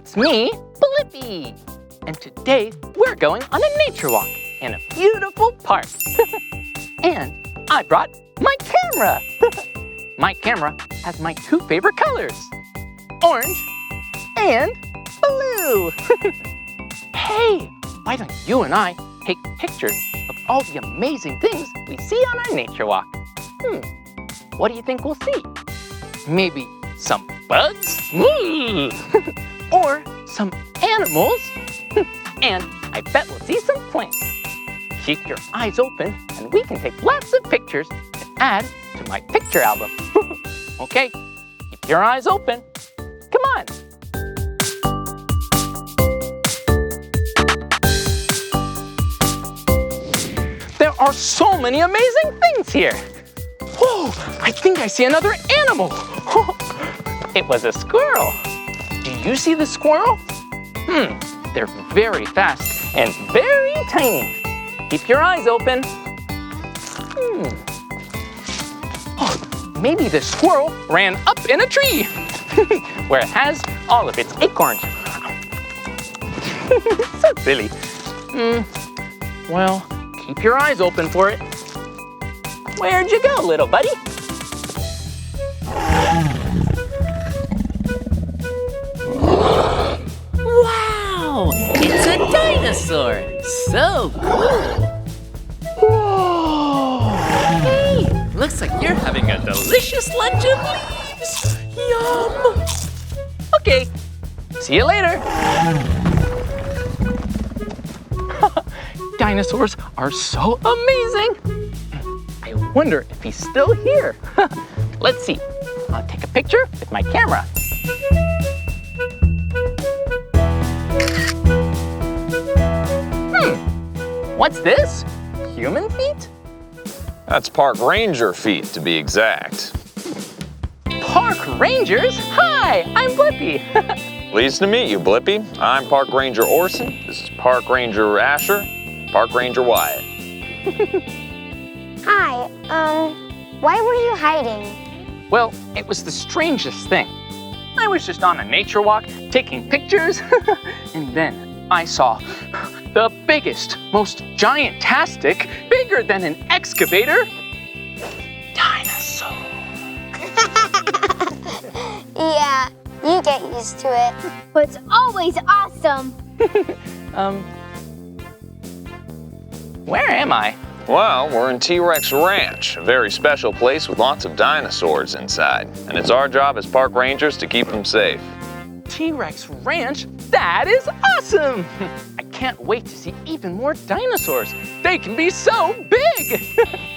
It's me, Blippi. And today we're going on a nature walk in a beautiful park. And I brought my camera. My camera has my two favorite colors, orange and blue. Hey, why don't you and I take pictures of all the amazing things we see on our nature walk? What do you think we'll see? Maybe some bugs? Or some animals? And I bet we'll see some plants. Keep your eyes open and we can take lots of pictures to add to my picture album. Okay, keep your eyes open. Come on. There are so many amazing things here. Whoa, I think I see another animal. It was a squirrel. Do you see the squirrel? They're very fast and very tiny. Keep your eyes open. Oh, maybe the squirrel ran up in a tree where it has all of its acorns. So silly. Well, keep your eyes open for it. Where'd you go, little buddy? Wow, it's a dinosaur. So cool. Whoa. Hey, looks like you're having a delicious lunch of leaves. Yum. Okay, see you later. Dinosaurs are so amazing. I wonder if he's still here. Let's see. I'll take a picture with my camera. What's this? Human feet? That's park ranger feet, to be exact. Park rangers? Hi, I'm Blippi. Pleased to meet you, Blippi. I'm Park Ranger Orson. This is Park Ranger Asher, Park Ranger Wyatt. Hi, why were you hiding? Well, it was the strangest thing. I was just on a nature walk, taking pictures, and then I saw the biggest, most giant-tastic, bigger than an excavator, dinosaur. Yeah, you get used to it. But it's always awesome. Where am I? Well, we're in TRex Ranch, a very special place with lots of dinosaurs inside. And it's our job as park rangers to keep them safe. TRex Ranch? That is awesome! I can't wait to see even more dinosaurs. They can be so big!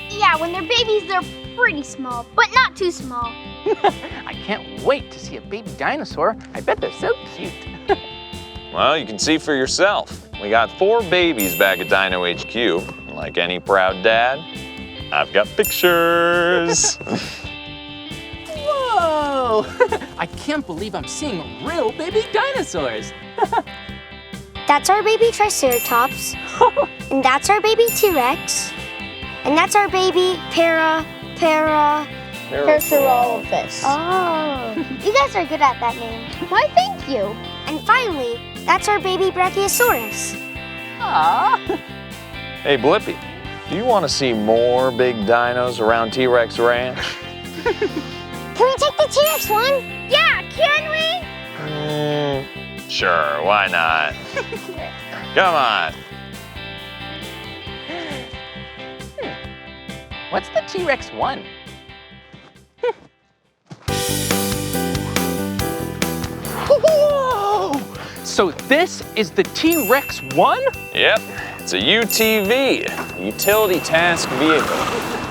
Yeah, when they're babies, they're pretty small, but not too small. I can't wait to see a baby dinosaur. I bet they're so cute. Well, you can see for yourself. We got 4 babies back at Dino HQ. Like any proud dad, I've got pictures. Whoa! I can't believe I'm seeing real baby dinosaurs. That's our baby Triceratops. And that's our baby T-Rex. And that's our baby Parasaurolophus. Oh, you guys are good at that name. Why, thank you. And finally, that's our baby Brachiosaurus. Aww. Hey, Blippi, do you want to see more big dinos around TRex Ranch? Can we take the T-Rex one? Yeah, can we? Sure, why not? Come on. What's the T-Rex one? Whoa! So this is the T-Rex one? Yep, it's a UTV, Utility Task Vehicle.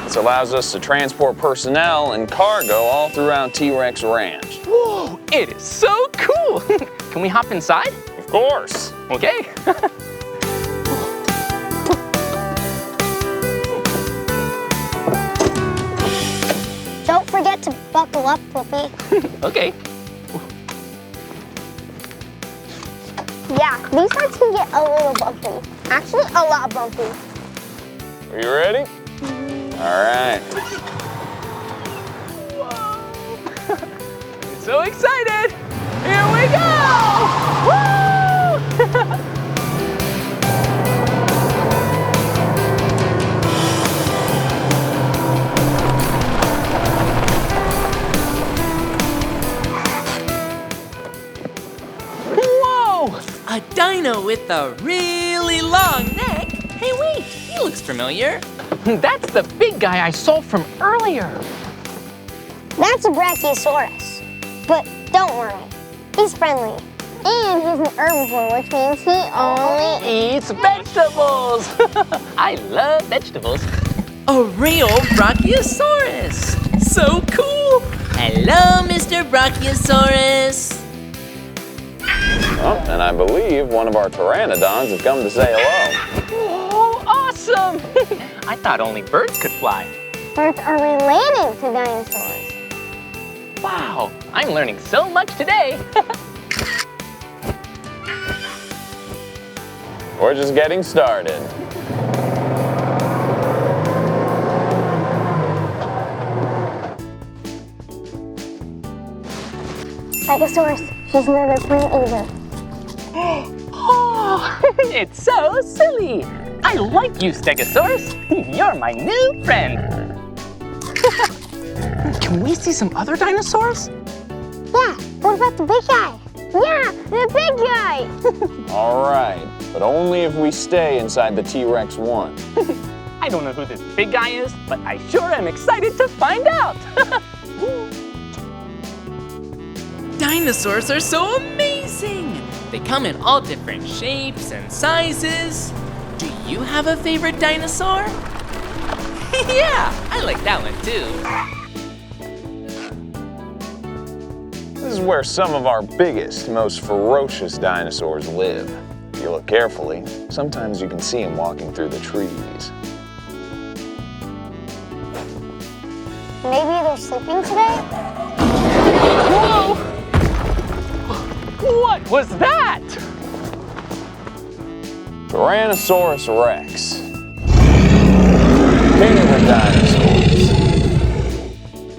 This allows us to transport personnel and cargo all throughout TRex Ranch. Whoa, it is so cool! Can we hop inside? Of course. Okay. Don't forget to buckle up, Blippi. Okay. Yeah, these parts can get a little bumpy. Actually, a lot bumpy. Are you ready? All right. Whoa. I'm so excited. Here we go. A dino with a really long neck? Hey, wait, he looks familiar. That's the big guy I saw from earlier. That's a Brachiosaurus. But don't worry, he's friendly. And he's an herbivore, which means he only Eats vegetables. I love vegetables. A real Brachiosaurus. So cool. Hello, Mr. Brachiosaurus. Oh, and I believe one of our pteranodons has come to say hello. Oh, awesome. I thought only birds could fly. birds are related to dinosaurs. Wow, I'm learning so much today. We're just getting started. Stegosaurus, she's another twin eater. Oh, it's so silly. I like you, Stegosaurus. You're my new friend. Can we see some other dinosaurs? Yeah, what about the big guy? Yeah, the big guy. All right, but only if we stay inside the T-Rex 1. I don't know who this big guy is, but I sure am excited to find out. Dinosaurs are so amazing! They come in all different shapes and sizes. Do you have a favorite dinosaur? Yeah, I like that one too. This is where some of our biggest, most ferocious dinosaurs live. If you look carefully, sometimes you can see them walking through the trees. Maybe they're sleeping today? Whoa! What was that? Tyrannosaurus Rex. King of the dinosaurs.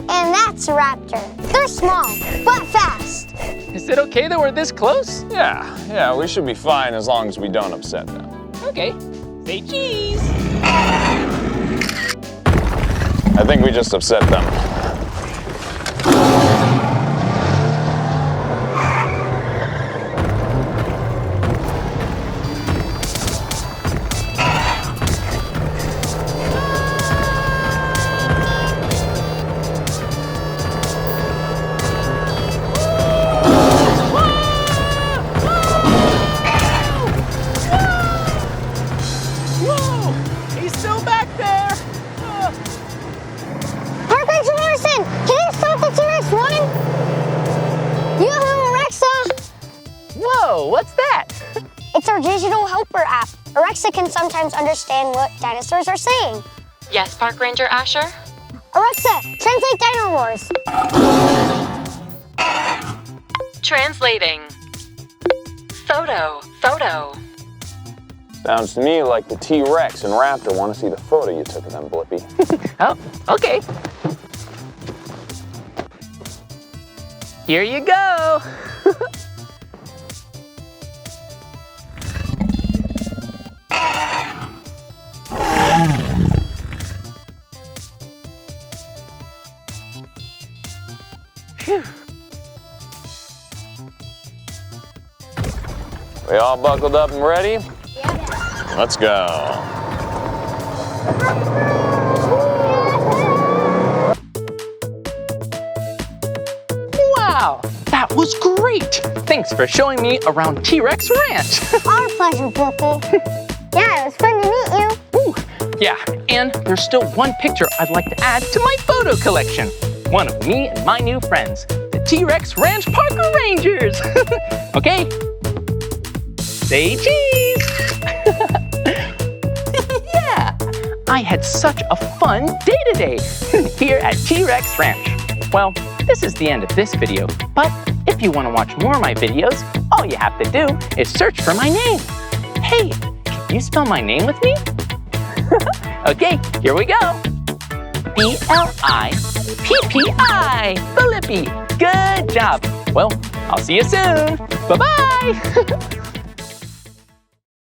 And that's a raptor. They're small, but fast. Is it okay that we're this close? Yeah, we should be fine as long as we don't upset them. Okay, say cheese. I think we just upset them. What's that? It's our digital helper app. Alexa can sometimes understand what dinosaurs are saying. Yes, Park Ranger Asher? Alexa, translate Dino Wars. Translating. Photo. Sounds to me like the T-Rex and Raptor want to see the photo you took of them, Blippi. Oh, okay. Here you go. We all buckled up and ready? Yeah. Let's go. Wow, that was great. Thanks for showing me around T-Rex Ranch. Our pleasure, Blippi. Yeah, it was fun to meet you. Ooh, yeah, and there's still one picture I'd like to add to my photo collection. One of me and my new friends, the T-Rex Ranch Parker Rangers. Okay, say cheese. Yeah, I had such a fun day today here at T-Rex Ranch. Well, this is the end of this video, but if you want to watch more of my videos, all you have to do is search for my name. Hey, can you spell my name with me? Okay, here we go. B-L-I-P-P-I, Blippi. Good job. Well, I'll see you soon. Bye-bye.